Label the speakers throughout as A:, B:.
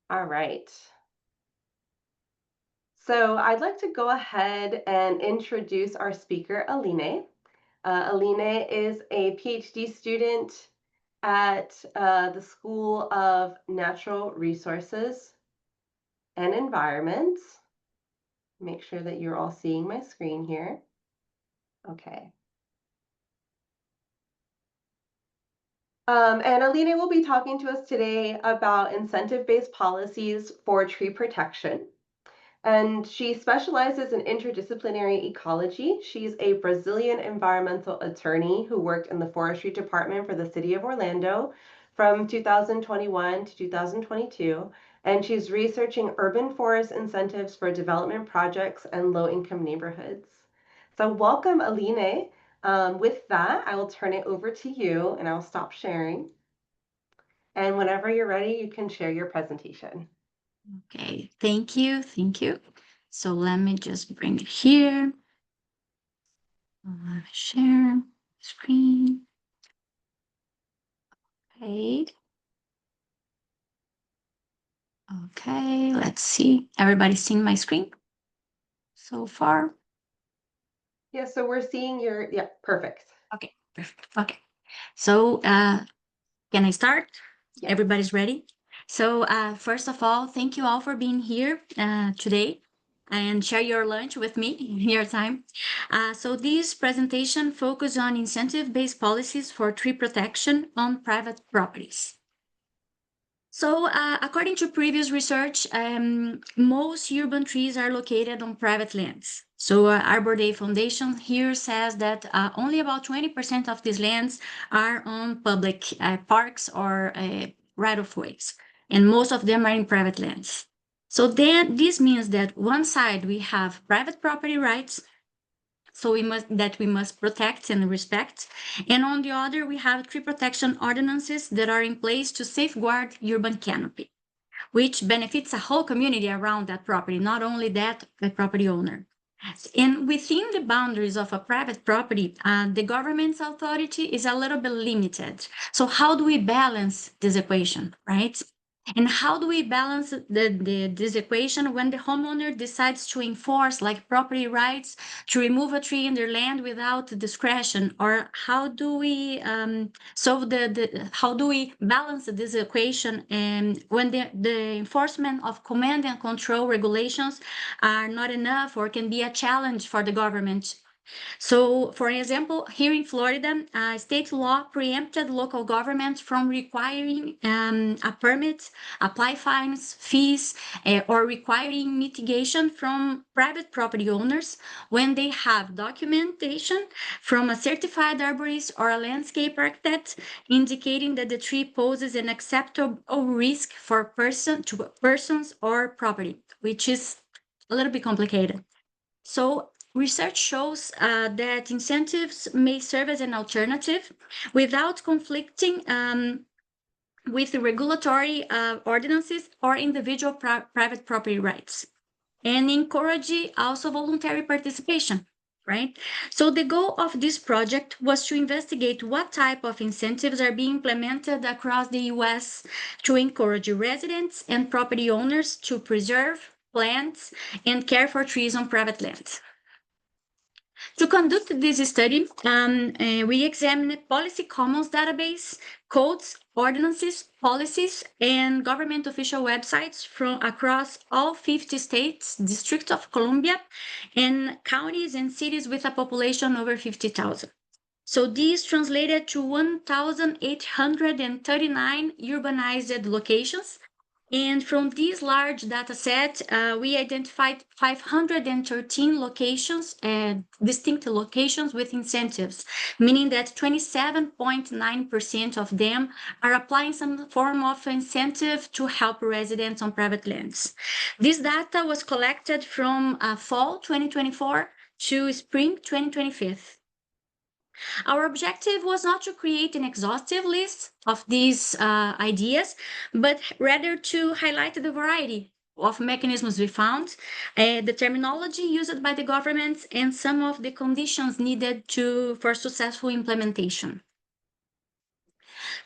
A: All right. So I'd like to go ahead and introduce our speaker, Aline. Aline is a PhD student at the School of Natural Resources and Environment. Make sure that you're all seeing my screen here. Okay. And Aline will be talking to us today about incentive-based policies for tree protection. And she specializes in interdisciplinary ecology. She's a Brazilian environmental attorney who worked in the Forestry Department for the City of Orlando from 2021 to 2022. And she's researching urban forest incentives for development projects and low-income neighborhoods. So welcome, Aline. With that, I will turn it over to you and I'll stop sharing. And whenever you're ready, you can share your presentation.
B: Okay, thank you, thank you. So let me just bring it here. Share screen. Okay. Okay, let's see. Everybody seeing my screen so far?
A: Yeah, so we're seeing yeah, perfect.
B: Okay, perfect. Okay. So can I start?
A: Yes.
B: Everybody's ready? So first of all, thank you all for being here today and share your lunch with me, your time. So this presentation focuses on incentive-based policies for tree protection on private properties. So according to previous research, most urban trees are located on private lands. So Arbor Day Foundation here says that only about 20% of these lands are on public parks or right-of-ways, and most of them are in private lands. So then this means that one side we have private property rights, so we must protect and respect, and on the other we have tree protection ordinances that are in place to safeguard urban canopy, which benefits a whole community around that property, not only that the property owner. And within the boundaries of a private property, the government's authority is a little bit limited. So how do we balance this equation, right? And how do we balance this equation when the homeowner decides to enforce like property rights to remove a tree in their land without discretion? Or how do we solve how do we balance this equation and when the enforcement of command and control regulations are not enough or can be a challenge for the government? So, for example, here in Florida, state law preempted local governments from requiring a permit, apply fines, fees, or requiring mitigation from private property owners when they have documentation from a certified arborist or a landscape architect indicating that the tree poses an acceptable risk for persons or property, which is a little bit complicated. So research shows that incentives may serve as an alternative without conflicting with the regulatory ordinances or individual private property rights, and encourage also voluntary participation, right? So the goal of this project was to investigate what type of incentives are being implemented across the US to encourage residents and property owners to preserve, plant, and care for trees on private lands. To conduct this study, we examined Policy Commons database, codes, ordinances, policies, and government official websites from across all 50 states, District of Columbia, and counties and cities with a population over 50,000. So these translated to 1,839 urbanized locations. And from this large data set, we identified 513 locations, distinct locations with incentives, meaning that 27.9% of them are applying some form of incentive to help residents on private lands. This data was collected from fall 2024 to spring 2025. Our objective was not to create an exhaustive list of these ideas, but rather to highlight the variety of mechanisms we found, the terminology used by the government, and some of the conditions needed for successful implementation.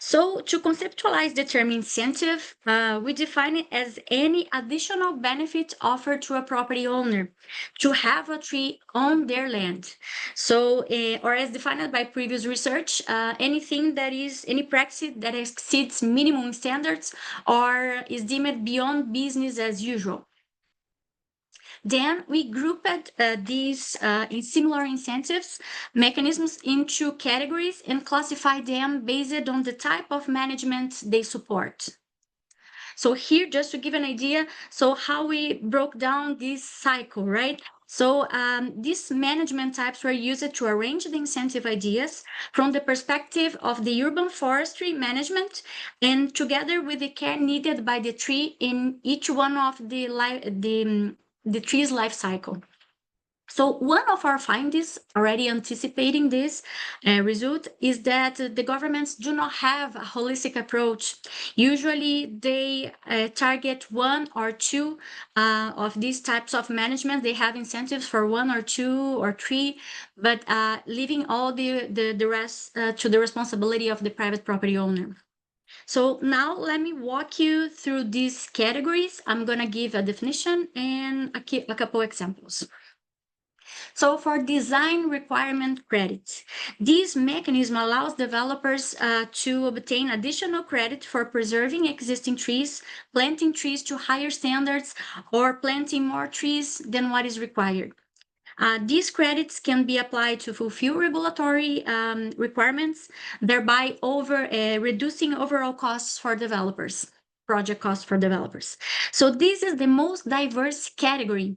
B: So to conceptualize the term incentive, we define it as any additional benefit offered to a property owner to have a tree on their land. So, or as defined by previous research, anything that is any practice that exceeds minimum standards or is deemed beyond business as usual. Then we grouped these in similar incentives mechanisms into categories and classify them based on the type of management they support. So here, just to give an idea, so how we broke down this cycle, right? So these management types were used to arrange the incentive ideas from the perspective of the urban forestry management and together with the care needed by the tree in each one of the tree's life cycle. So one of our findings, already anticipating this result, is that the governments do not have a holistic approach. Usually they target one or two of these types of management. They have incentives for one or two or three, but leaving all the rest to the responsibility of the private property owner. So now let me walk you through these categories. I'm going to give a definition and a couple examples. So for design requirement credits, this mechanism allows developers to obtain additional credit for preserving existing trees, planting trees to higher standards, or planting more trees than what is required. These credits can be applied to fulfill regulatory requirements, thereby reducing overall costs for developers, project costs for developers. So this is the most diverse category.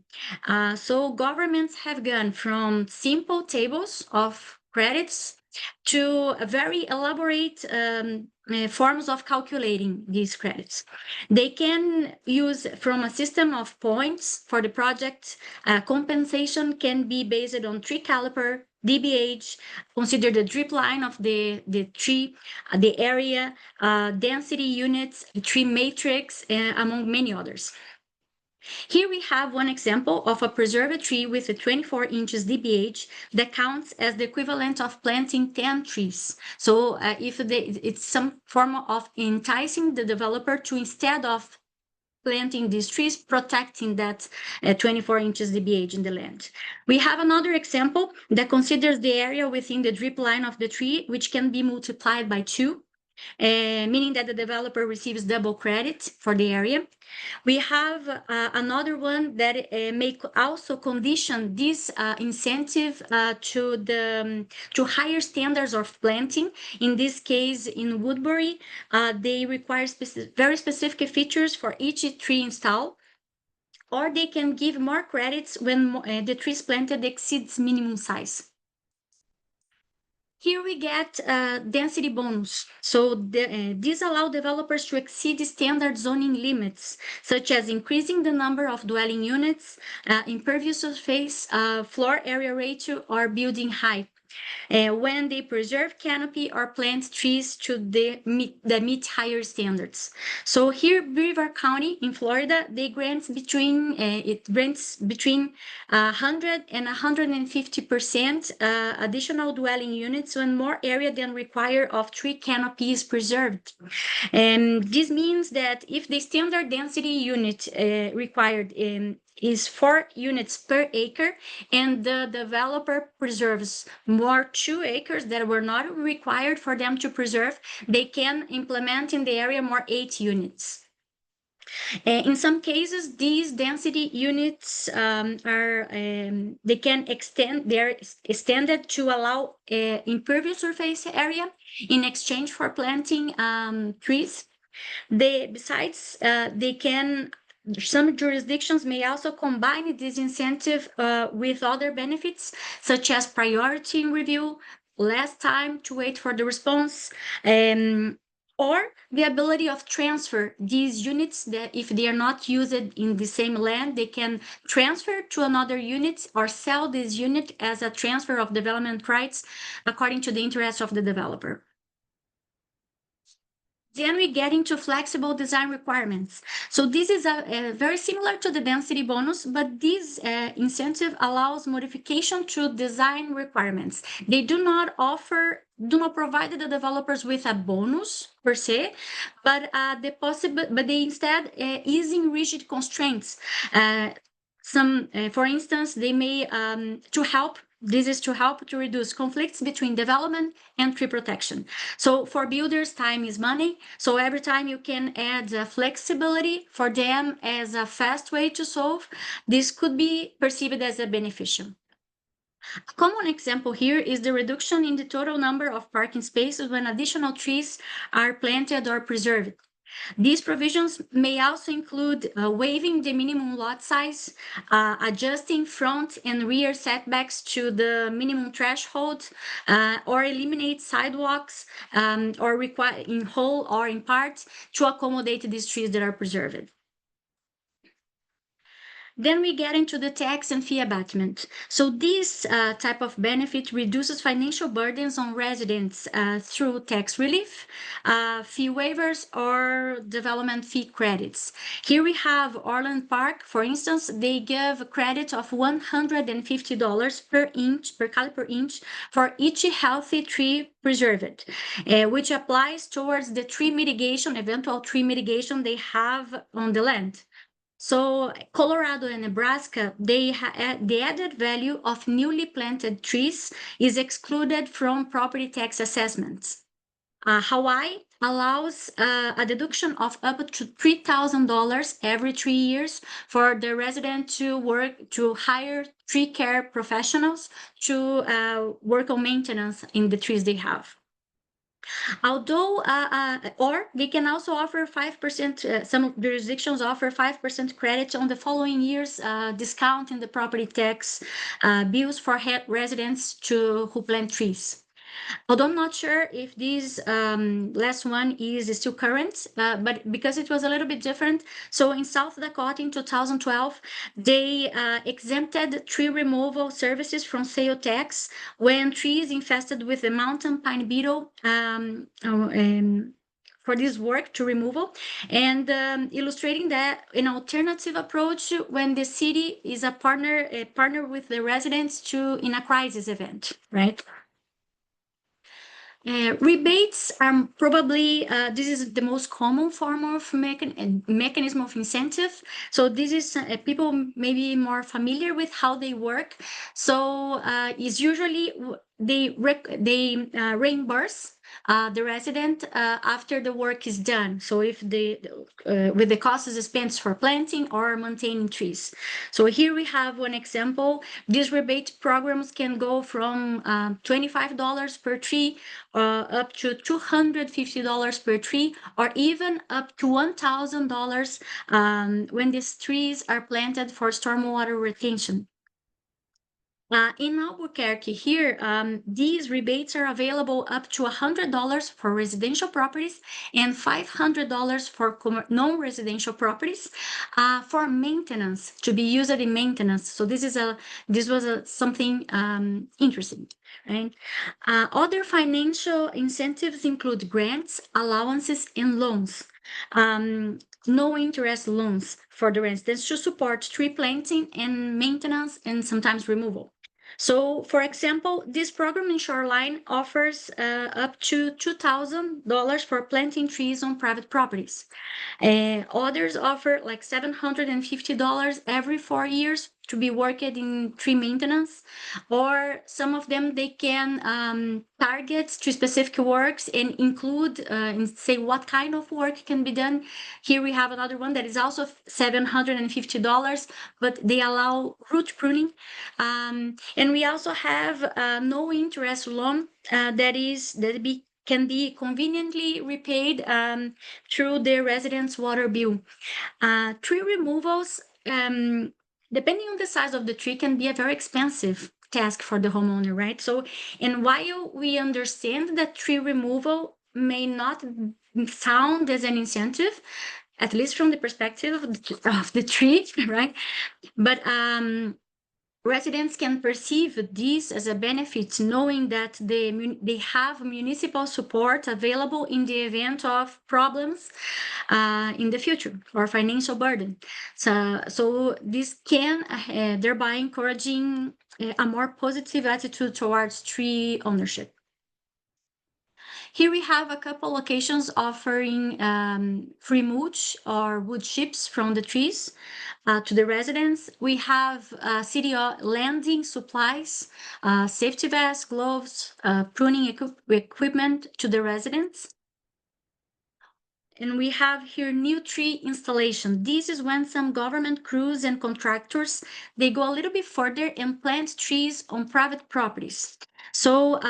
B: So governments have gone from simple tables of credits to very elaborate forms of calculating these credits. They can use from a system of points for the project. Compensation can be based on tree caliper, DBH, consider the drip line of the tree, the area, density units, the tree matrix, among many others. Here we have one example of a preserved tree with a 24 inches DBH that counts as the equivalent of planting 10 trees. So it's some form of enticing the developer to, instead of planting these trees, protecting that 24 inches DBH in the land. We have another example that considers the area within the drip line of the tree, which can be multiplied by 2. Meaning that the developer receives double credit for the area. We have another one that may also condition this incentive to higher standards of planting. In this case, in Woodbury, they require very specific features for each tree installed, or they can give more credits when the trees planted exceeds minimum size. Here we get density bonus. So these allow developers to exceed standard zoning limits, such as increasing the number of dwelling units, impervious surface, floor area ratio, or building height. When they preserve canopy or plant trees that meet higher standards. So here, Brevard County in Florida, they grants between 100 and 150% additional dwelling units when more area than required of tree canopy is preserved. And this means that if the standard density unit required is 4 units per acre, and the developer preserves more 2 acres that were not required for them to preserve, they can implement in the area more 8 units. In some cases, these density units they can extend, they're extended to allow impervious surface area in exchange for planting trees. Besides, some jurisdictions may also combine this incentive with other benefits, such as priority in review, less time to wait for the response, or the ability of transfer these units that if they are not used in the same land, they can transfer to another unit or sell this unit as a transfer of development rights according to the interest of the developer. Then we get into flexible design requirements. So this is a very similar to the density bonus, but this incentive allows modification to design requirements. They do not provide the developers with a bonus per se, but but they instead easing rigid constraints. For instance, they may to help. This is to help to reduce conflicts between development and tree protection. So for builders, time is money. So every time you can add flexibility for them as a fast way to solve, this could be perceived as a beneficial. A common example here is the reduction in the total number of parking spaces when additional trees are planted or preserved. These provisions may also include waiving the minimum lot size, adjusting front and rear setbacks to the minimum threshold, or eliminate sidewalks or require in whole or in part to accommodate these trees that are preserved. Then we get into the tax and fee abatement. So this type of benefit reduces financial burdens on residents through tax relief, fee waivers, or development fee credits. Here we have Orland Park, for instance, they give a credit of $150 per caliper inch for each healthy tree preserved, which applies towards the eventual tree mitigation they have on the land. So Colorado and Nebraska, the added value of newly planted trees is excluded from property tax assessments. Hawaii allows a deduction of up to $3,000 every 3 years for the resident to hire tree care professionals to work on maintenance in the trees they have. Although, or they can also offer 5%, some jurisdictions offer 5% credit on the following year's discount in the property tax bills for residents who plant trees. Although I'm not sure if this last one is still current, but because it was a little bit different. So in South Dakota in 2012, they exempted tree removal services from sale tax when trees infested with the mountain pine beetle for this work to removal, and illustrating that an alternative approach when the city is a partner with the residents in a crisis event, right? Rebates are probably, this is the most common form of mechanism of incentive. So this is people may be more familiar with how they work. So it's usually they reimburse the resident after the work is done. So if with the cost is spent for planting or maintaining trees. So here we have one example. These rebate programs can go from $25 per tree up to $250 per tree, or even up to $1,000 when these trees are planted for stormwater retention. In Albuquerque here, these rebates are available up to $100 for residential properties and $500 for non-residential properties for maintenance, to be used in maintenance. So this was something interesting, right? Other financial incentives include grants, allowances, and loans. No interest loans for the residents to support tree planting and maintenance and sometimes removal. So, for example, this program in Shoreline offers up to $2,000 for planting trees on private properties. Others offer like $750 every 4 years to be worked in tree maintenance, or some of them they can target to specific works and include and say what kind of work can be done. Here we have another one that is also $750, but they allow root pruning. And we also have no interest loan can be conveniently repaid through the resident's water bill. Tree removals, depending on the size of the tree, can be a very expensive task for the homeowner, right? So, and while we understand that tree removal may not sound as an incentive, at least from the perspective of the tree, right? But Residents can perceive this as a benefit, knowing that they have municipal support available in the event of problems in the future or financial burden. So this can thereby encouraging a more positive attitude towards tree ownership. Here we have a couple locations offering free mulch or wood chips from the trees to the residents. We have city landing supplies, safety vests, gloves, pruning equipment to the residents. And we have here new tree installation. This is when some government crews and contractors, they go a little bit further and plant trees on private properties. So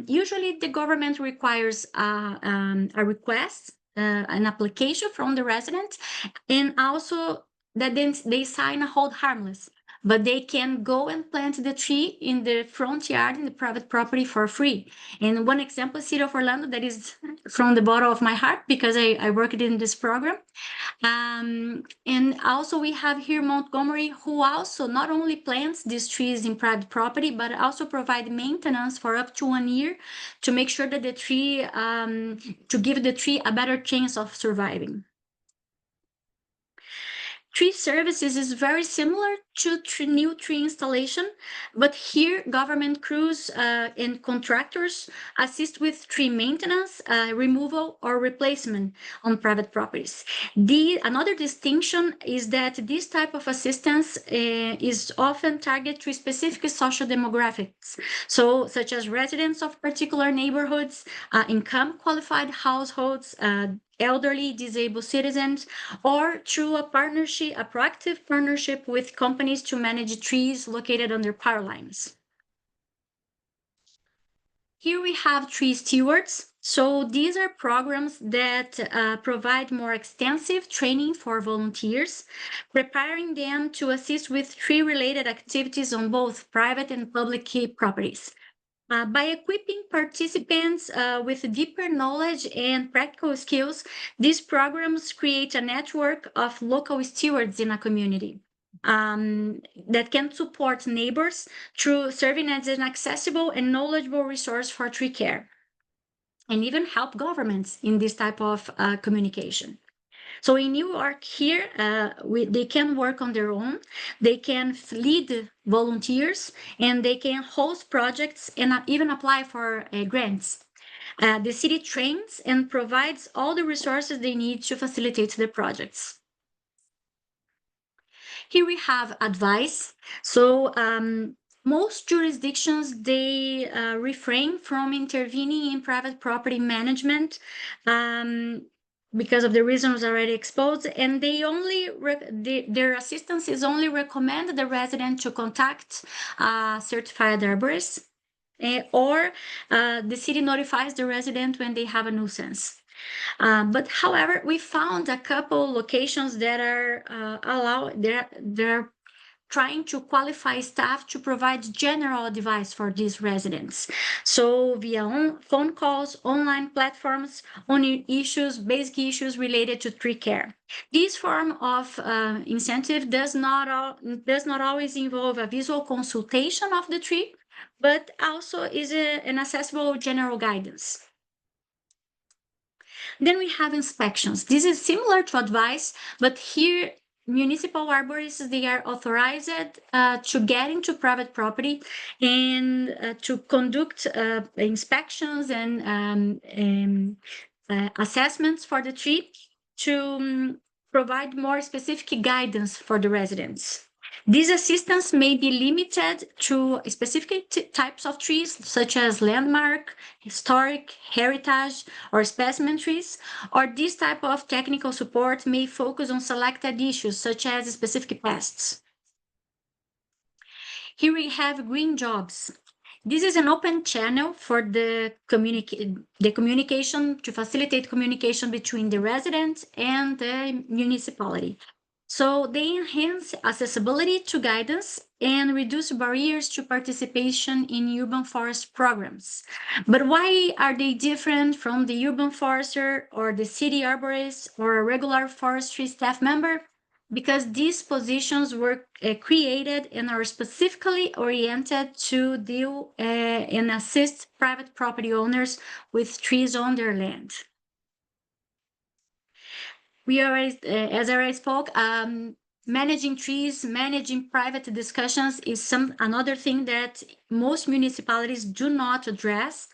B: usually the government requires a request, an application from the resident, and also that then they sign a hold harmless. But they can go and plant the tree in the front yard in the private property for free. And one example, City of Orlando, that is from the bottom of my heart because I worked in this program. And also we have here Montgomery, who also not only plants these trees in private property, but also provide maintenance for up to 1 year to make sure that the tree, to give the tree a better chance of surviving. Tree services is very similar to new tree installation, but here government crews and contractors assist with tree maintenance, removal, or replacement on private properties. Another distinction is that this type of assistance is often targeted to specific social demographics, so such as residents of particular neighborhoods, income qualified households, elderly, disabled citizens, or through a partnership, a proactive partnership with companies to manage trees located under power lines. Here we have tree stewards. So these are programs that provide more extensive training for volunteers, preparing them to assist with tree-related activities on both private and public key properties. By equipping participants with deeper knowledge and practical skills, these programs create a network of local stewards in a community that can support neighbors through serving as an accessible and knowledgeable resource for tree care, and even help governments in this type of communication. So in New York here, they can work on their own, they can lead volunteers, and they can host projects and even apply for grants. The city trains and provides all the resources they need to facilitate the projects. Here we have advice. So most jurisdictions, they refrain from intervening in private property management because of the reasons already exposed, and they only their assistance is only recommend the resident to contact certified arborists, or the city notifies the resident when they have a nuisance. But however, we found a couple locations that are they're trying to qualify staff to provide general advice for these residents. So via phone calls, online platforms on issues, basic issues related to tree care. This form of incentive does not always involve a visual consultation of the tree, but also is an accessible general guidance. Then we have inspections. This is similar to advice, but here municipal arborists, they are authorized to get into private property and to conduct inspections and assessments for the tree to provide more specific guidance for the residents. These assistance may be limited to specific types of trees, such as landmark, historic, heritage, or specimen trees, or this type of technical support may focus on selected issues, such as specific pests. Here we have green jobs. This is an open channel for the communication to facilitate communication between the residents and the municipality. So they enhance accessibility to guidance and reduce barriers to participation in urban forest programs. But why are they different from the urban forester or the city arborist or a regular forestry staff member? because these positions were created and are specifically oriented to deal and assist private property owners with trees on their land. We already, as I already spoke, managing trees, managing private discussions is another thing that most municipalities do not address.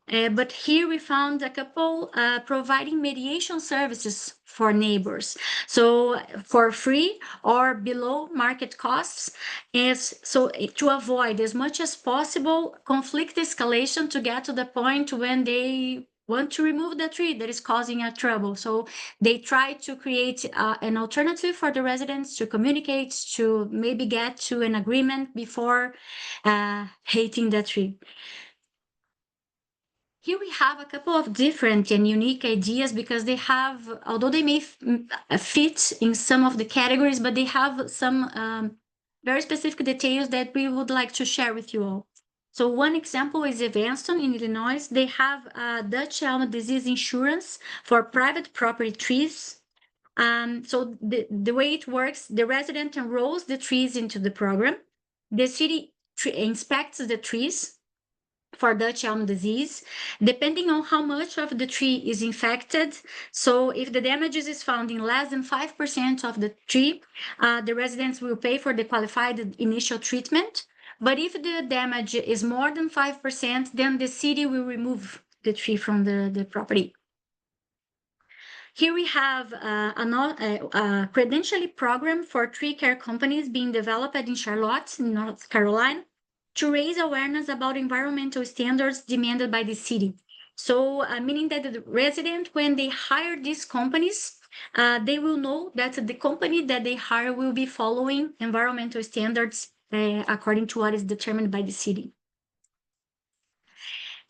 B: But here we found a couple providing mediation services for neighbors. So for free or below market costs, is so to avoid as much as possible conflict escalation to get to the point when they want to remove the tree that is causing a trouble. So they try to create an alternative for the residents to communicate, to maybe get to an agreement before hating the tree. Here we have a couple of different and unique ideas because they have, although they may fit in some of the categories, but they have some very specific details that we would like to share with you all. So one example is Evanston in Illinois. They have Dutch elm disease insurance for private property trees. So the way it works, the resident enrolls the trees into the program. The city inspects the trees for Dutch elm disease, depending on how much of the tree is infected. So if the damages is found in less than 5% of the tree, the residents will pay for the qualified initial treatment. But if the damage is more than 5%, then the city will remove the tree from the property. Here we have a credentialing program for tree care companies being developed in Charlotte, North Carolina, to raise awareness about environmental standards demanded by the city. So, meaning that the resident, when they hire these companies, they will know that the company that they hire will be following environmental standards according to what is determined by the city.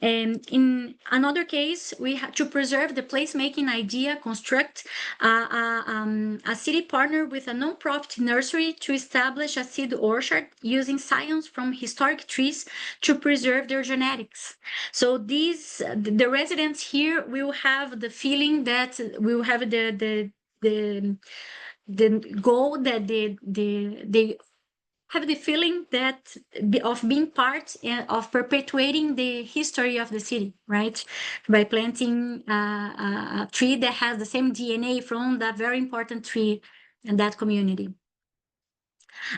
B: And in another case, we had to preserve the placemaking idea, construct a city partner with a non-profit nursery to establish a seed orchard using science from historic trees to preserve their genetics. So the residents here will have the feeling that we will have the goal that they have the feeling that of being part of perpetuating the history of the city, right? By planting a tree that has the same DNA from that very important tree in that community.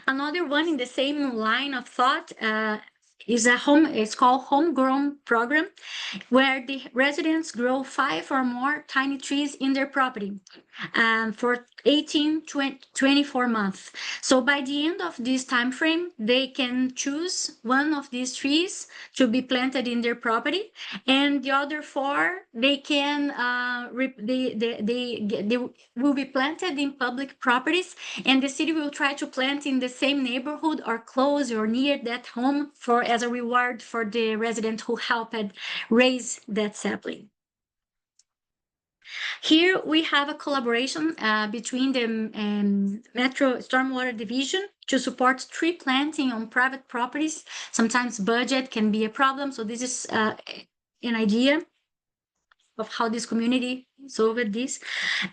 B: Another one in the same line of thought it's called homegrown program, where the residents grow 5 or more tiny trees in their property for 18 to 24 months. So by the end of this time frame, they can choose one of these trees to be planted in their property, and the other 4 they can they will be planted in public properties, and the city will try to plant in the same neighborhood or close or near that home as a reward for the resident who helped raise that sapling. Here we have a collaboration between the Metro Stormwater Division to support tree planting on private properties. Sometimes budget can be a problem, so this is an idea of how this community solved this.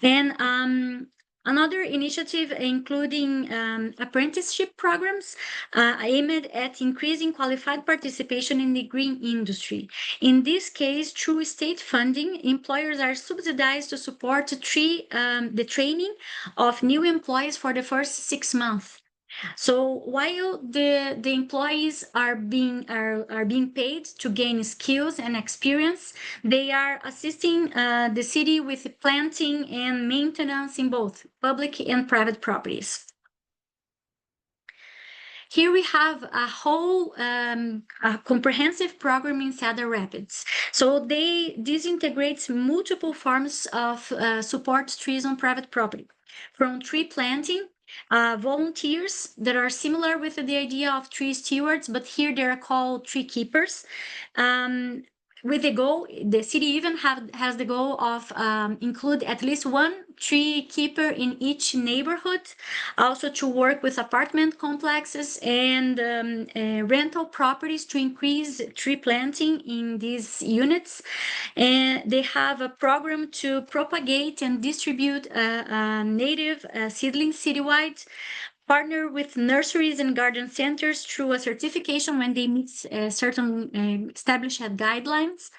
B: And another initiative including apprenticeship programs aimed at increasing qualified participation in the green industry. In this case, through state funding, employers are subsidized to support the training of new employees for the first 6 months. So while the employees are being paid to gain skills and experience, they are assisting the city with planting and maintenance in both public and private properties. Here we have a whole a comprehensive program in Cedar Rapids. So this integrates multiple forms of support trees on private property, from tree planting, volunteers that are similar with the idea of tree stewards, but here they're called tree keepers. with the goal, the city even has the goal of include at least one tree keeper in each neighborhood, also to work with apartment complexes and rental properties to increase tree planting in these units. And they have a program to propagate and distribute native seedlings citywide, partner with nurseries and garden centers through a certification when they meet certain established guidelines,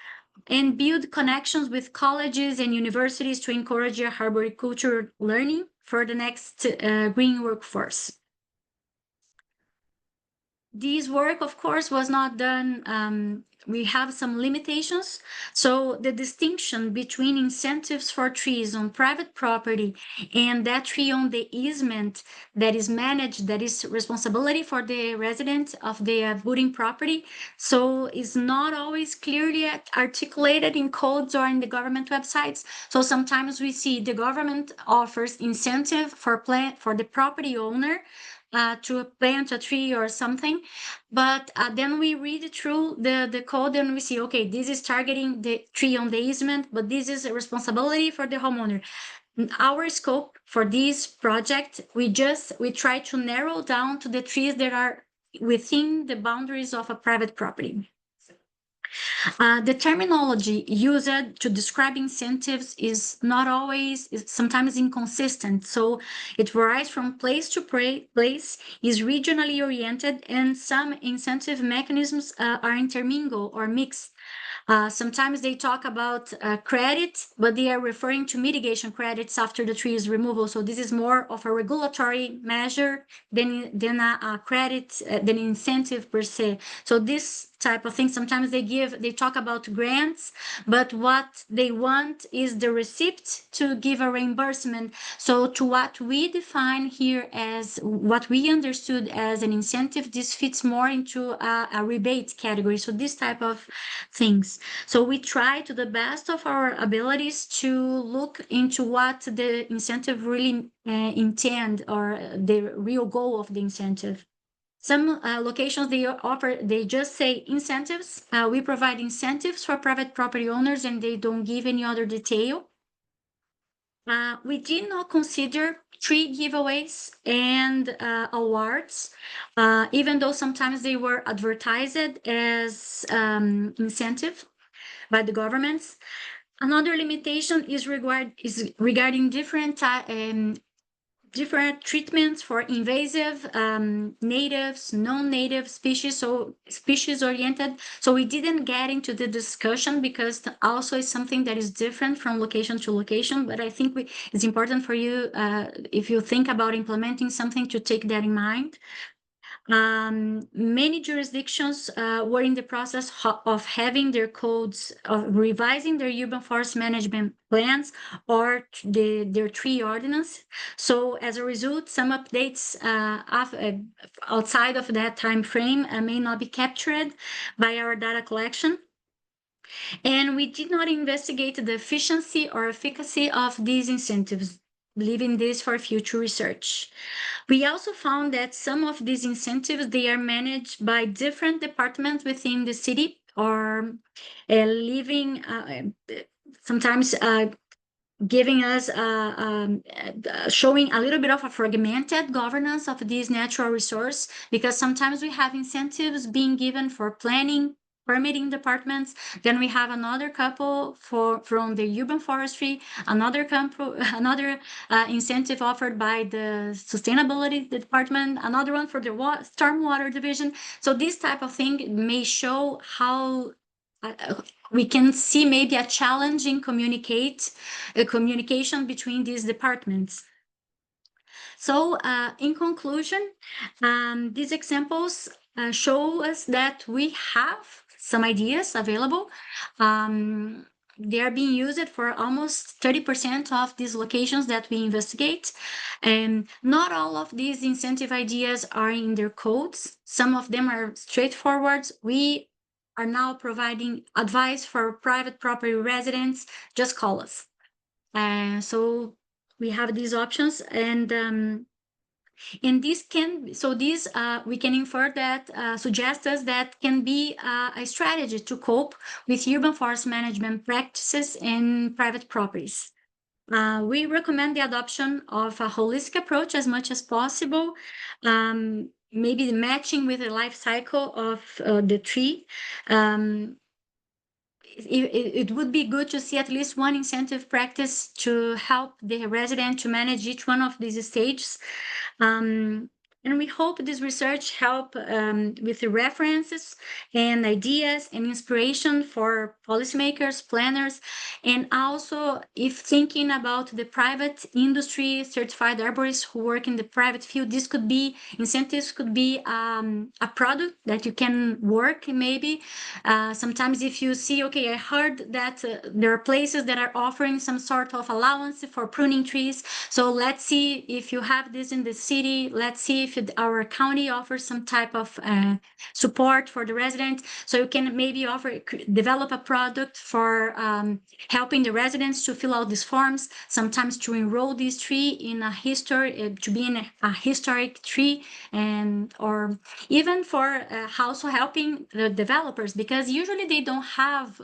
B: and build connections with colleges and universities to encourage arboriculture learning for the next green workforce. This work, of course, was not done. We have some limitations. So the distinction between incentives for trees on private property and that tree on the easement that is managed, that is responsibility for the resident of the budding property. So it's not always clearly articulated in codes or in the government websites. So sometimes we see the government offers incentive for the property owner to plant a tree or something. But then we read through the code and we see, okay, this is targeting the tree on the easement, but this is a responsibility for the homeowner. Our scope for this project, we try to narrow down to the trees that are within the boundaries of a private property. The terminology used to describe incentives is not always, is sometimes inconsistent. So it varies from place to place, is regionally oriented, and some incentive mechanisms are intermingled or mixed. Sometimes they talk about credit, but they are referring to mitigation credits after the tree is removal. So this is more of a regulatory measure than a credit, than incentive per se. So this type of thing, sometimes they talk about grants, but what they want is the receipt to give a reimbursement. So to what we define here as what we understood as an incentive, this fits more into a rebate category. So this type of things. So we try to the best of our abilities to look into what the incentive really intend, or the real goal of the incentive. Some locations they just say incentives. We provide incentives for private property owners, and they don't give any other detail. We did not consider tree giveaways and awards, even though sometimes they were advertised as incentive by the governments. Another limitation is regarding different treatments for invasive, natives, non-native species, so species oriented. So we didn't get into the discussion because also is something that is different from location to location. But I think it's important for you, if you think about implementing something, to take that in mind. Many jurisdictions were in the process of having their codes, of revising their urban forest management plans or their tree ordinance. So as a result, some updates outside of that time frame may not be captured by our data collection. And we did not investigate the efficiency or efficacy of these incentives, leaving this for future research. We also found that some of these incentives, they are managed by different departments within the city, or leaving sometimes giving us showing a little bit of a fragmented governance of this natural resource, because sometimes we have incentives being given for planning, permitting departments. Then we have another couple from the urban forestry, another incentive offered by the sustainability department, another one for the stormwater division. So this type of thing may show how we can see maybe a challenge in communication between these departments. So in conclusion, these examples show us that we have some ideas available. They are being used for almost 30% of these locations that we investigate. And not all of these incentive ideas are in their codes. Some of them are straightforward. We are now providing advice for private property residents. Just call us. So we have these options, and And this we can infer that suggests us that can be a strategy to cope with urban forest management practices in private properties. We recommend the adoption of a holistic approach as much as possible, maybe the matching with the life cycle of the tree. Um, it would be good to see at least one incentive practice to help the resident to manage each one of these stages. Um, and we hope this research help with the references and ideas and inspiration for policymakers, planners, and also if thinking about the private industry, certified arborists who work in the private field, this could be incentives, could be a product that you can work maybe. Sometimes if you see, okay, I heard that there are places that are offering some sort of allowance for pruning trees. So let's see if you have this in the city. Let's see if our county offers some type of support for the residents. So you can maybe develop a product for helping the residents to fill out these forms, sometimes to enroll this tree in a history, to be in a historic tree, and or even for also helping the developers, because usually they don't have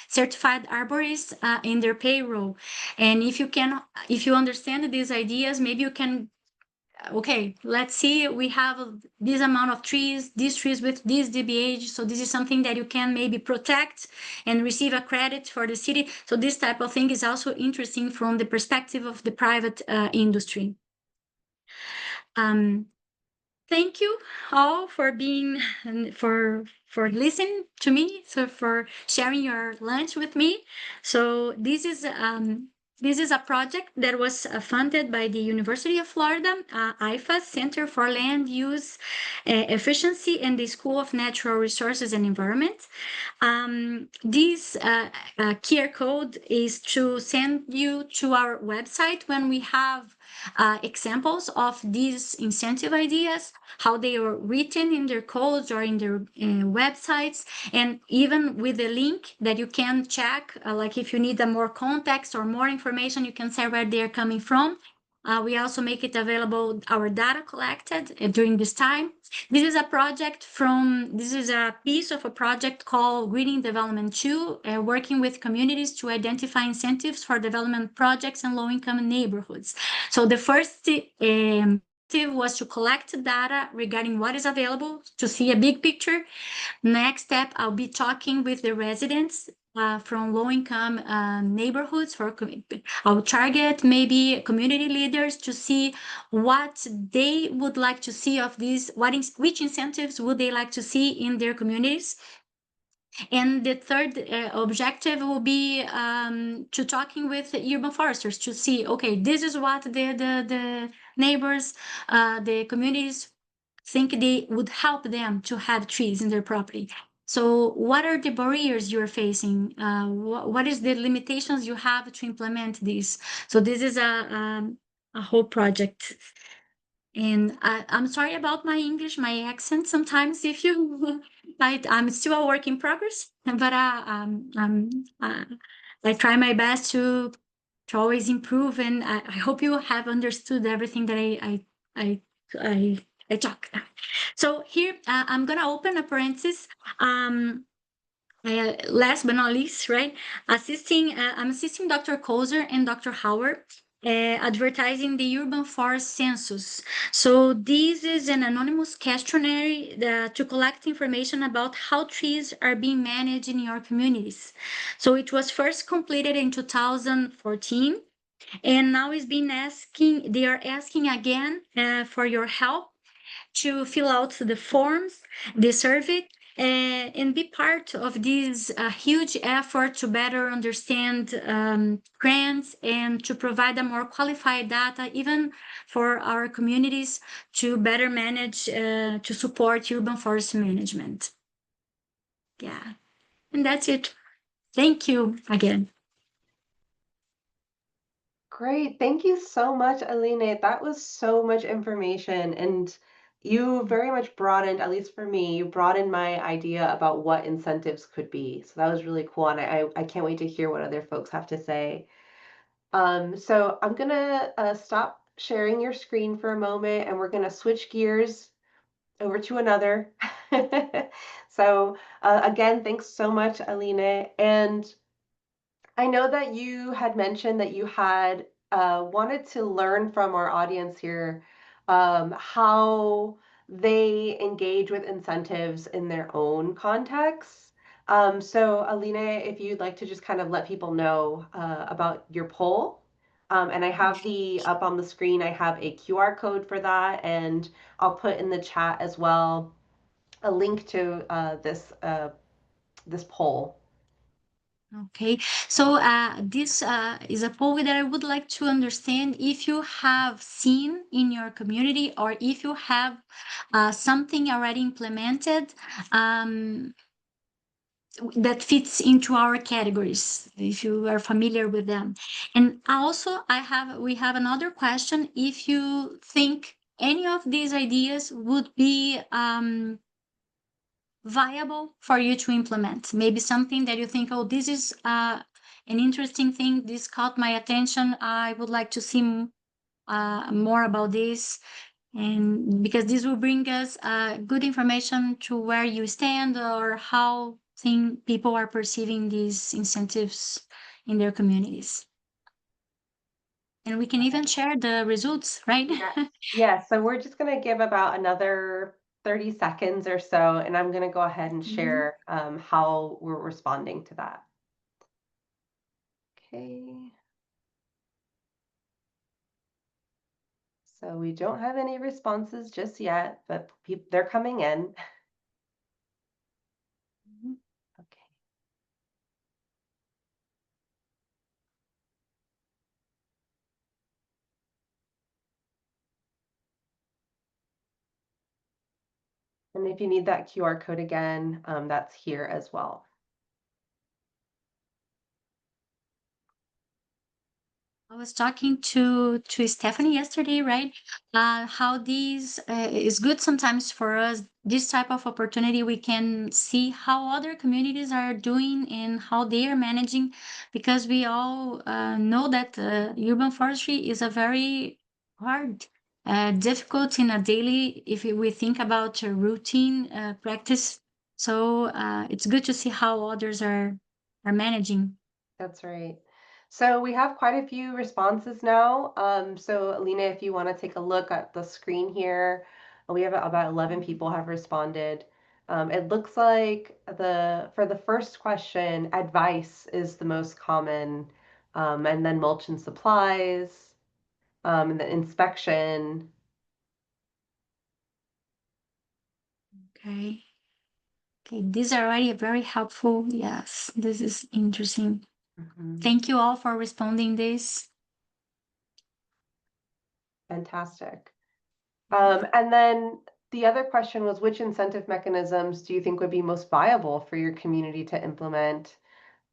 B: certified arborists in their payroll. And if you understand these ideas, maybe you can, okay, let's see, we have this amount of trees, these trees with this dbh, so this is something that you can maybe protect and receive a credit for the city. So this type of thing is also interesting from the perspective of the private industry. Thank you all for being and for listening to me, so for sharing your lunch with me. So this is a project that was funded by the University of Florida, IFA Center for Land Use Efficiency, and the School of Natural Resources and Environment. This QR code is to send you to our website when we have examples of these incentive ideas, how they are written in their codes or in their websites, and even with the link that you can check, like if you need a more context or more information, you can say where they're coming from. We also make it available, our data collected during this time. This is a piece of a project called Greening Development 2, working with communities to identify incentives for development projects in low-income neighborhoods. So the first was to collect data regarding what is available to see a big picture. Next step, I'll be talking with the residents from low-income neighborhoods. I'll target maybe community leaders to see what they would like to see of these, which incentives would they like to see in their communities. And the third objective will be to talking with urban foresters to see, okay, this is what the neighbors, the communities think they would help them to have trees in their property. So what are the barriers you're facing? What is the limitations you have to implement this? So this is a whole project. And I'm sorry about my English, my accent sometimes, if you, I'm still a work in progress, but I try my best to always improve, and I hope you have understood everything that I, I, I talk. So here, I'm gonna open a parenthesis. Last but not least, right? I'm assisting Dr. Kozer and Dr. Howard, advertising the urban forest census. So this is an anonymous questionnaire to collect information about how trees are being managed in your communities. So it was first completed in 2014, and now they are asking again for your help to fill out the forms, the survey, and be part of this huge effort to better understand trends and to provide a more qualified data, even for our communities, to better manage, to support urban forest management. Yeah, and that's it. Thank you again.
A: Great. Thank you so much, Aline. That was so much information. And you very much broadened, at least for me, you broadened my idea about what incentives could be. So that was really cool. And I can't wait to hear what other folks have to say. So I'm gonna stop sharing your screen for a moment and we're going to switch gears over to another. So, again, thanks so much, Aline. And I know that you had mentioned that you had wanted to learn from our audience here how they engage with incentives in their own contexts. So, Alina, if you'd like to just kind of let people know about your poll. And I have the up on the screen, I have a QR code for that, and I'll put in the chat as well a link to this poll.
B: Okay, so this is a poll that I would like to understand if you have seen in your community or if you have something already implemented that fits into our categories, if you are familiar with them. And also, we have another question. If you think any of these ideas would be viable for you to implement, maybe something that you think, oh, this is an interesting thing, this caught my attention, I would like to see more about this, and because this will bring us good information to where you stand or how people are perceiving these incentives in their communities. And we can even share the results, right?
A: Yes. Yes. So we're just going to give about another 30 seconds or so, and I'm going to go ahead and
B: Mhm.
A: share how we're responding to that. Okay. So we don't have any responses just yet, but they're coming in.
B: Mhm.
A: Okay. And if you need that QR code again, that's here as well.
B: I was talking to Stephanie yesterday, right? How these is good sometimes for us. This type of opportunity, we can see how other communities are doing and how they are managing, because we all know that urban forestry is a very hard, difficult in a daily. If we think about a routine practice, so it's good to see how others are managing.
A: That's right. So we have quite a few responses now. So Alina, if you want to take a look at the screen here, we have about 11 people have responded. It looks like for the first question, advice is the most common, and then mulch and supplies, and then inspection.
B: Okay. Okay, these are already very helpful. Yes, this is interesting.
A: Mhm.
B: Thank you all for responding this.
A: Fantastic. And then the other question was, which incentive mechanisms do you think would be most viable for your community to implement?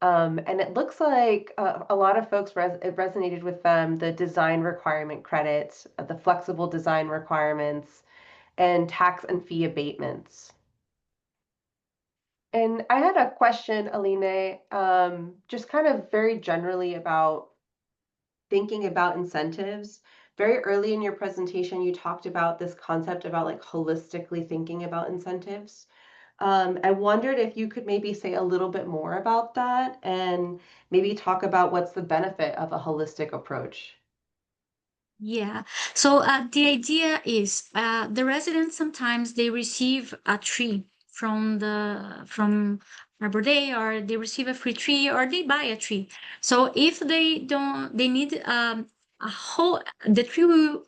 A: And it looks like a lot of folks it resonated with them, the design requirement credits, the flexible design requirements, and tax and fee abatements. And I had a question, Aline, just kind of very generally about thinking about incentives. Very early in your presentation, you talked about this concept about like holistically thinking about incentives. I wondered if you could maybe say a little bit more about that and maybe talk about what's the benefit of a holistic approach.
B: Yeah. So the idea is the residents sometimes they receive a tree from Arbor Day, or they receive a free tree, or they buy a tree. So if they don't, they need a whole the tree will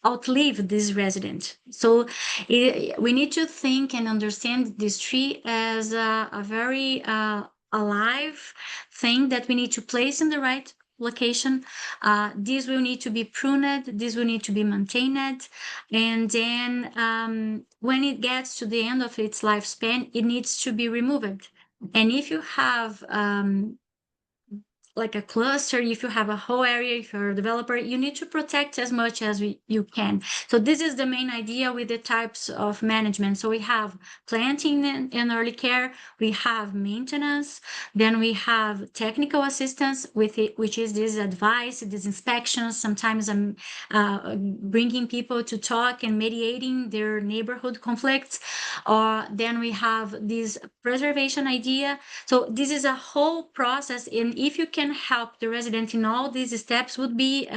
B: outlive this resident. So we need to think and understand this tree as a very alive thing that we need to place in the right location. This will need to be pruned, this will need to be maintained. And then when it gets to the end of its lifespan, it needs to be removed. And if you have like a cluster, if you have a whole area, if you're a developer, you need to protect as much as you can. So this is the main idea with the types of management. So we have planting and early care, we have maintenance, then we have technical assistance with it, which is this advice, this inspections. Sometimes I'm bringing people to talk and mediating their neighborhood conflicts. Or then we have this preservation idea. So this is a whole process, and if you can help the resident in all these steps, would be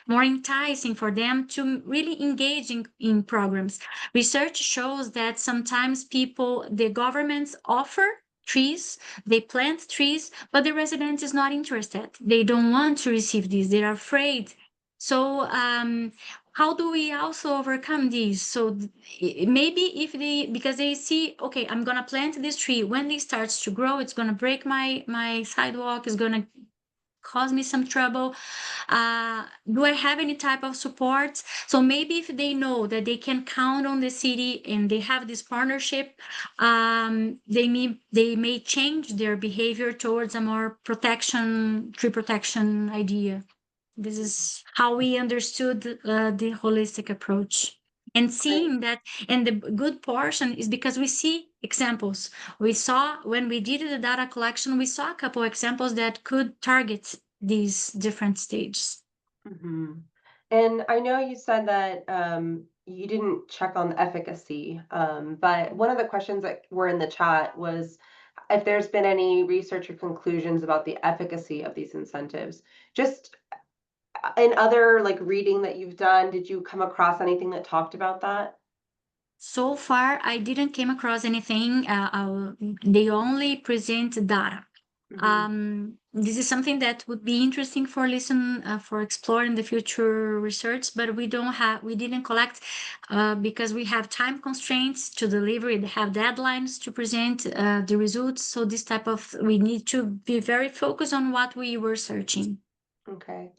B: more enticing for them to really engage in programs. Research shows that sometimes the governments offer trees, they plant trees, but the resident is not interested. They don't want to receive these. They're afraid. So how do we also overcome these? So maybe if because they see, okay, I'm gonna plant this tree. When it starts to grow, it's gonna break my sidewalk. It's gonna cause me some trouble. Do I have any type of support? So maybe if they know that they can count on the city and they have this partnership, they may change their behavior towards a more tree protection idea. This is how we understood the holistic approach. And
A: Great.
B: seeing that, and the good portion is because we see examples. We saw when we did the data collection, we saw a couple examples that could target these different stages.
A: Hmm. And I know you said that you didn't check on the efficacy, but one of the questions that were in the chat was if there's been any research or conclusions about the efficacy of these incentives. Just in other like reading that you've done, did you come across anything that talked about that?
B: So far, I didn't came across anything. They only present data.
A: Hmm.
B: This is something that would be interesting for explore in the future research, but we didn't collect because we have time constraints to deliver. We have deadlines to present the results. So we need to be very focused on what we were searching.
A: Okay.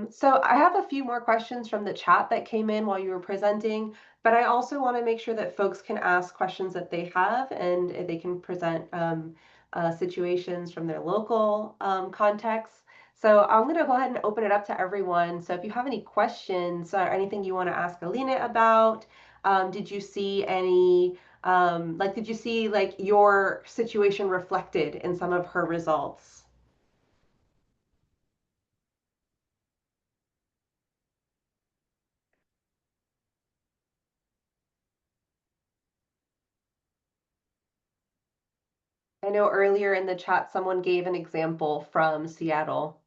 A: So I have a few more questions from the chat that came in while you were presenting, but I also want to make sure that folks can ask questions that they have and they can present situations from their local context. So I'm going to go ahead and open it up to everyone. So if you have any questions or anything you want to ask Aline about, did you see any, did you see like your situation reflected in some of her results? I know earlier in the chat, someone gave an example from Seattle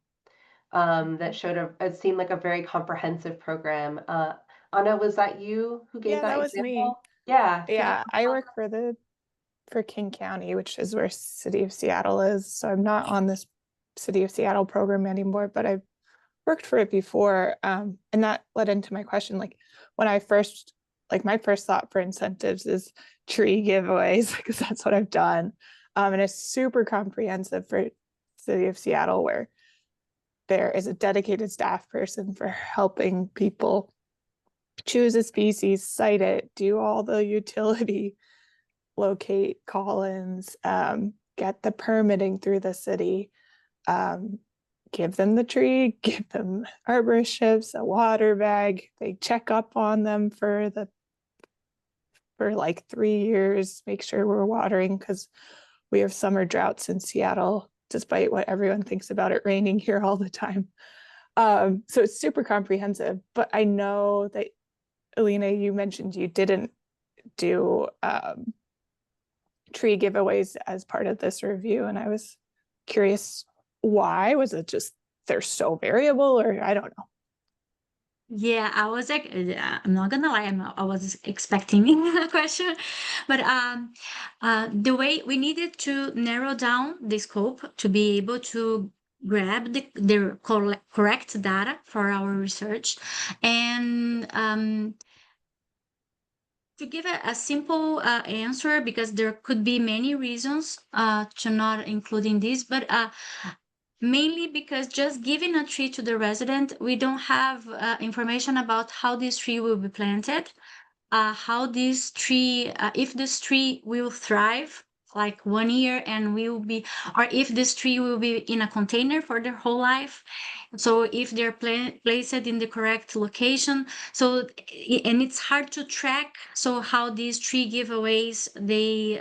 A: that showed it seemed like a very comprehensive program. Anna, was that you who gave
C: Yeah,
A: that
C: that was me.
A: example? Yeah. Can you
C: Yeah, I work for King County, which is where City of Seattle is. So I'm not on this City of Seattle program anymore, but I've worked for it before. And that led into my question. Like when I first, like my first thought for incentives is tree giveaways, because that's what I've done. And it's super comprehensive for City of Seattle, where there is a dedicated staff person for helping people choose a species, cite it, do all the utility, locate call-ins, get the permitting through the city, give them the tree, give them arborships, a water bag. They check up on them for like 3 years, make sure we're watering, because we have summer droughts in Seattle, despite what everyone thinks about it raining here all the time. So it's super comprehensive, but I know that Aline, you mentioned you didn't do tree giveaways as part of this review, and I was curious why. Was it just they're so variable, or I don't know?
B: Yeah, I was like, I'm not gonna lie, I was expecting a question, but the way we needed to narrow down the scope to be able to grab the correct data for our research, and to give a simple answer, because there could be many reasons to not including this, but mainly because just giving a tree to the resident, we don't have information about how this tree will be planted, how this tree, if this tree will thrive like 1 year and will be, or if this tree will be in a container for their whole life. So if they're placed in the correct location, so and it's hard to track. So how these tree giveaways they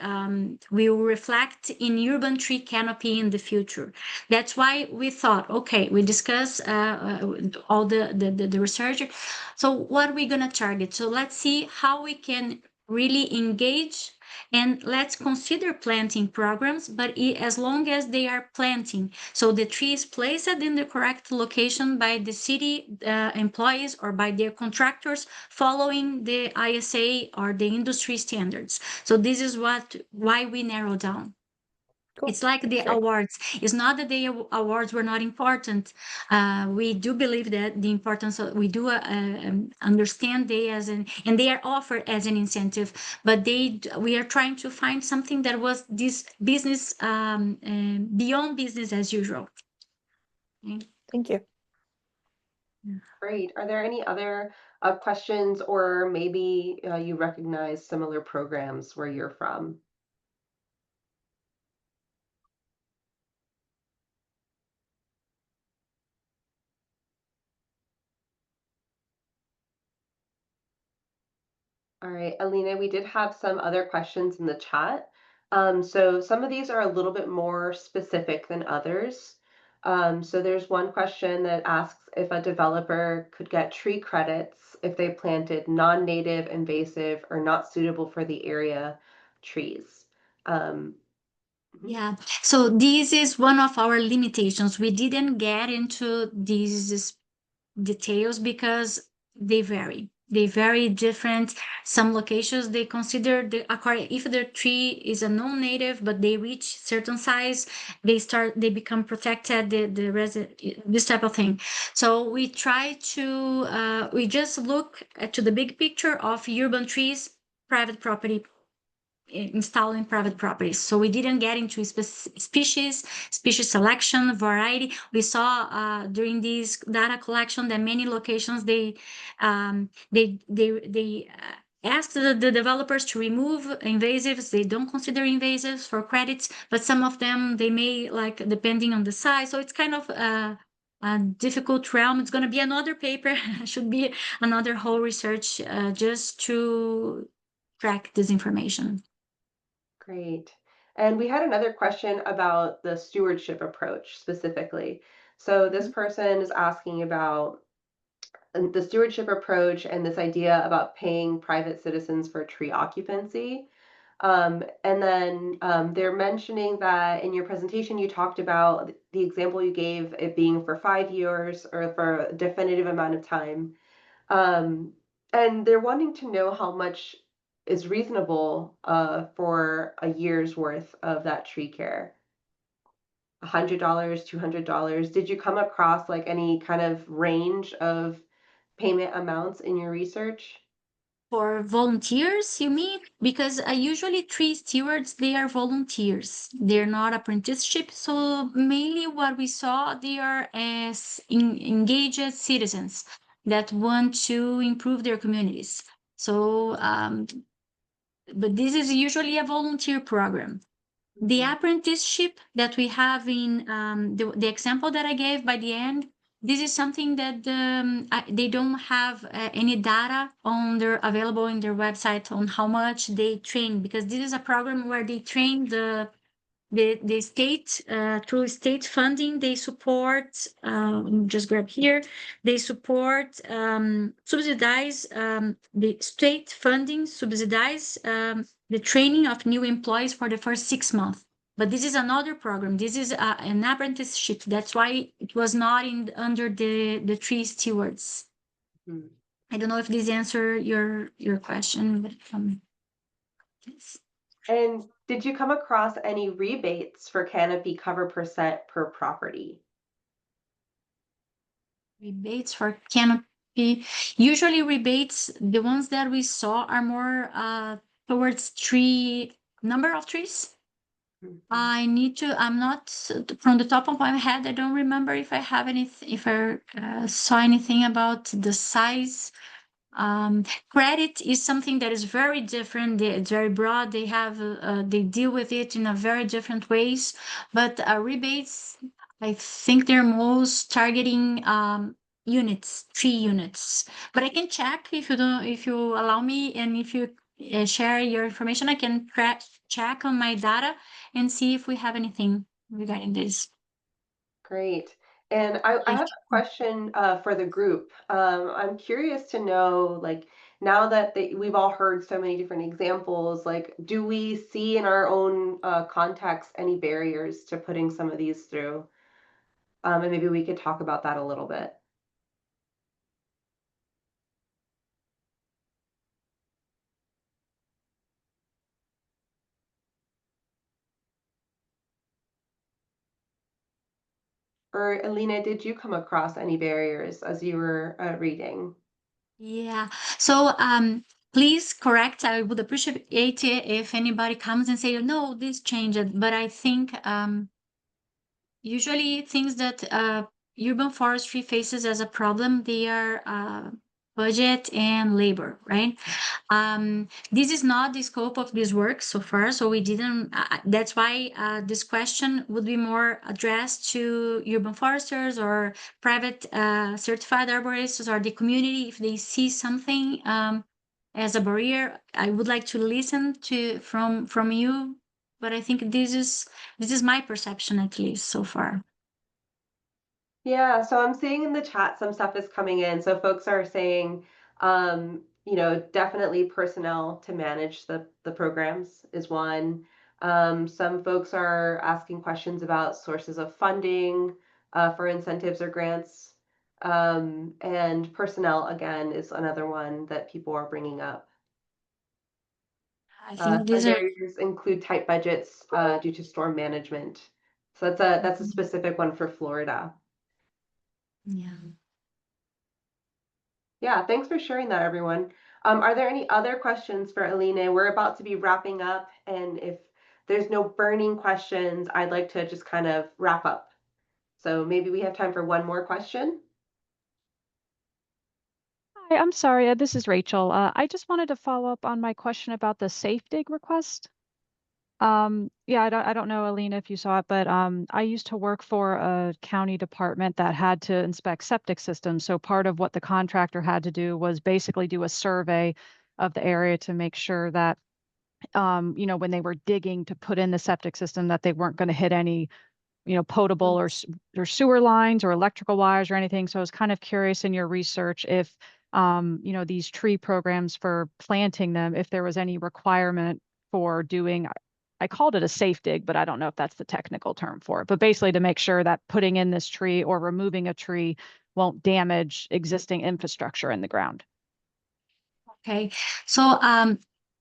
B: will reflect in urban tree canopy in the future. That's why we thought, okay, we discuss all the research. So what are we gonna target? So let's see how we can really engage, and let's consider planting programs, but as long as they are planting, so the tree is placed in the correct location by the city employees or by their contractors following the ISA or the industry standards. So this is why we narrow down.
C: Cool.
B: It's like the
C: Sure.
B: awards. It's not that the awards were not important. We do believe that the importance of, we do understand they as an, and they are offered as an incentive, but we are trying to find something that was this business, beyond business as usual. Okay.
C: Thank you.
A: Great. Are there any other questions, or maybe you recognize similar programs where you're from? All right, Alina, we did have some other questions in the chat. So some of these are a little bit more specific than others. So there's one question that asks if a developer could get tree credits if they planted non-native, invasive, or not suitable for the area trees.
B: Yeah, so this is one of our limitations. We didn't get into these details because they vary. They vary different. Some locations they consider if the tree is a non-native, but they reach certain size, they become protected. This type of thing. So we try to we just look to the big picture of urban trees, private property, installing private properties. So we didn't get into species selection, variety. We saw during this data collection that many locations they asked the developers to remove invasives. They don't consider invasives for credits, but some of them they may, like, depending on the size. So it's kind of a difficult realm. It's going to be another paper, should be another whole research just to track this information.
A: Great. And we had another question about the stewardship approach specifically. So this person is asking about the stewardship approach and this idea about paying private citizens for tree occupancy. And then they're mentioning that in your presentation, you talked about the example you gave, it being for 5 years or for a definitive amount of time. And they're wanting to know how much is reasonable for a year's worth of that tree care. $100, $200. Did you come across like any kind of range of payment amounts in your research?
B: For volunteers, you mean? Because usually tree stewards, they are volunteers. They're not apprenticeship. So mainly what we saw, they are as engaged citizens that want to improve their communities. So, but this is usually a volunteer program. The apprenticeship that we have in the example that I gave by the end, this is something that they don't have any data on their available in their website on how much they train, because this is a program where they train the state through state funding. They support, just grab here, they support subsidize the state funding subsidize the training of new employees for the first 6 months. But this is another program. This is an apprenticeship. That's why it was not under the tree stewards.
A: Mm-hmm.
B: I don't know if this answer your question, but yes.
A: And did you come across any rebates for canopy cover percent per property?
B: Rebates for canopy. Usually rebates, the ones that we saw are more towards number of trees. I'm not from the top of my head. I don't remember if I have anything, if I saw anything about the size. Credit is something that is very different. It's very broad. They deal with it in a very different ways. But rebates, I think they're most targeting units, 3 units. But I can check if you don't, if you allow me, and if you share your information, I can check on my data and see if we have anything regarding this.
A: Great. And I have a question for the group. I'm curious to know, like, now that we've all heard so many different examples, like, do we see in our own context any barriers to putting some of these through? And maybe we could talk about that a little bit. Or Alina, did you come across any barriers as you were reading?
B: Yeah. So please correct. I would appreciate it if anybody comes and say, no, this changed. But I think usually things that urban forestry faces as a problem, they are budget and labor, right? This is not the scope of this work so far, so we didn't, that's why this question would be more addressed to urban foresters or private certified arborists or the community if they see something as a barrier. I would like to listen to from you, but I think this is my perception, at least so far.
A: Yeah, so I'm seeing in the chat some stuff is coming in. So folks are saying, definitely personnel to manage the programs is one. Some folks are asking questions about sources of funding for incentives or grants. And personnel, again, is another one that people are bringing up.
B: I think
A: Some
B: these are,
A: barriers include tight budgets due to storm management. So that's a specific one for Florida.
B: yeah.
A: Yeah, thanks for sharing that, everyone. Are there any other questions for Aline? We're about to be wrapping up, and if there's no burning questions, I'd like to just kind of wrap up. So maybe we have time for one more question.
D: Hi, I'm sorry. This is Rachel. I just wanted to follow up on my question about the safe dig request. Yeah, I don't know, Alina, if you saw it, but I used to work for a county department that had to inspect septic systems. So part of what the contractor had to do was basically do a survey of the area to make sure that, when they were digging to put in the septic system, that they weren't going to hit any potable or sewer lines or electrical wires or anything. So I was kind of curious in your research if, these tree programs for planting them, if there was any requirement for doing, I called it a safe dig, but I don't know if that's the technical term for it, but basically to make sure that putting in this tree or removing a tree won't damage existing infrastructure in the ground.
B: Okay, so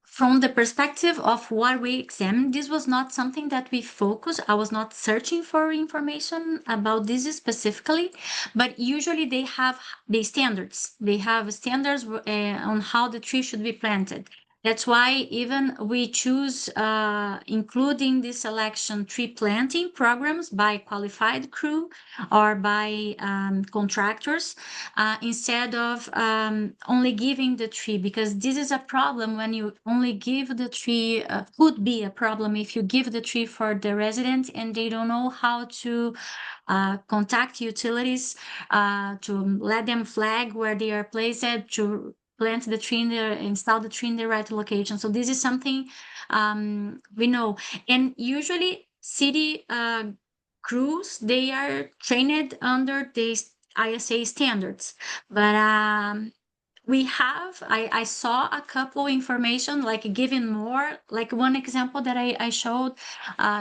B: from the perspective of what we examined, this was not something that we focused. I was not searching for information about this specifically, but usually they have the standards. They have standards on how the tree should be planted. That's why even we choose, including the selection, tree planting programs by qualified crew or by contractors, instead of only giving the tree, because this is a problem when you only give the tree, could be a problem if you give the tree for the resident and they don't know how to contact utilities to let them flag where they are placed, to plant the tree install the tree in the right location. So this is something we know. And usually city crews, they are trained under these ISA standards, but I saw a couple information like giving more, like one example that I showed,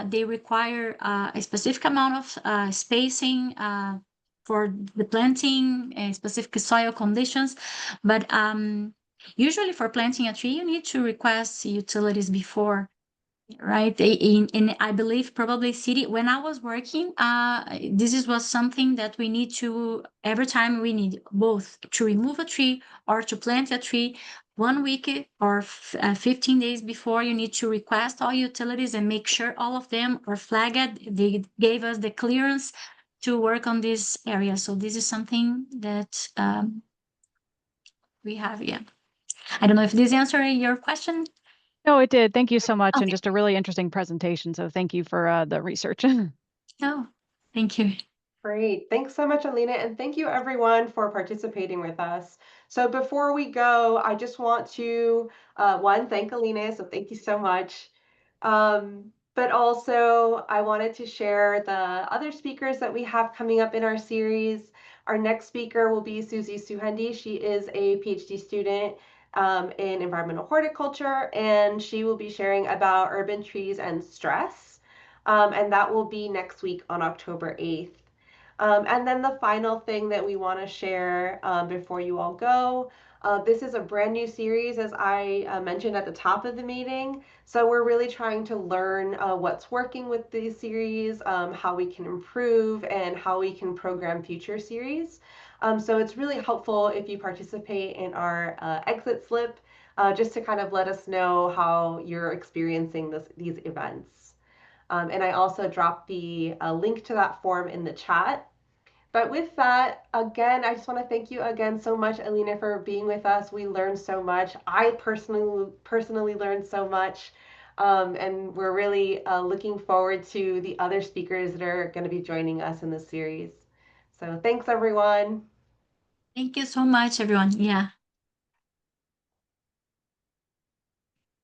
B: they require a specific amount of spacing for the planting, specific soil conditions, but usually for planting a tree you need to request utilities before, right? In I believe probably city, when I was working, was something that we need to, every time we need both to remove a tree or to plant a tree, 1 week or 15 days before, you need to request all utilities and make sure all of them are flagged. They gave us the clearance to work on this area. So this is something that we have. Yeah. I don't know if this answered your question.
D: No, it did. Thank you so much. And
B: Okay.
D: just a really interesting presentation. So thank you for the research.
B: No, thank you.
A: Great. Thanks so much, Alina, and thank you everyone for participating with us. So before we go, I just want to, one, thank Alina, so thank you so much. But also I wanted to share the other speakers that we have coming up in our series. Our next speaker will be Susie Suhendi. She is a PhD student in environmental horticulture, and she will be sharing about urban trees and stress. And that will be next week on October 8th. And then the final thing that we want to share before you all go, this is a brand new series, as I mentioned at the top of the meeting. So we're really trying to learn what's working with these series, how we can improve, and how we can program future series. So it's really helpful if you participate in our exit slip, just to kind of let us know how you're experiencing these events. And I also dropped the link to that form in the chat. But with that, again, I just want to thank you again so much, Alina, for being with us. We learned so much. I personally learned so much. And we're really looking forward to the other speakers that are going to be joining us in this series. So thanks, everyone.
B: Thank you so much, everyone. Yeah.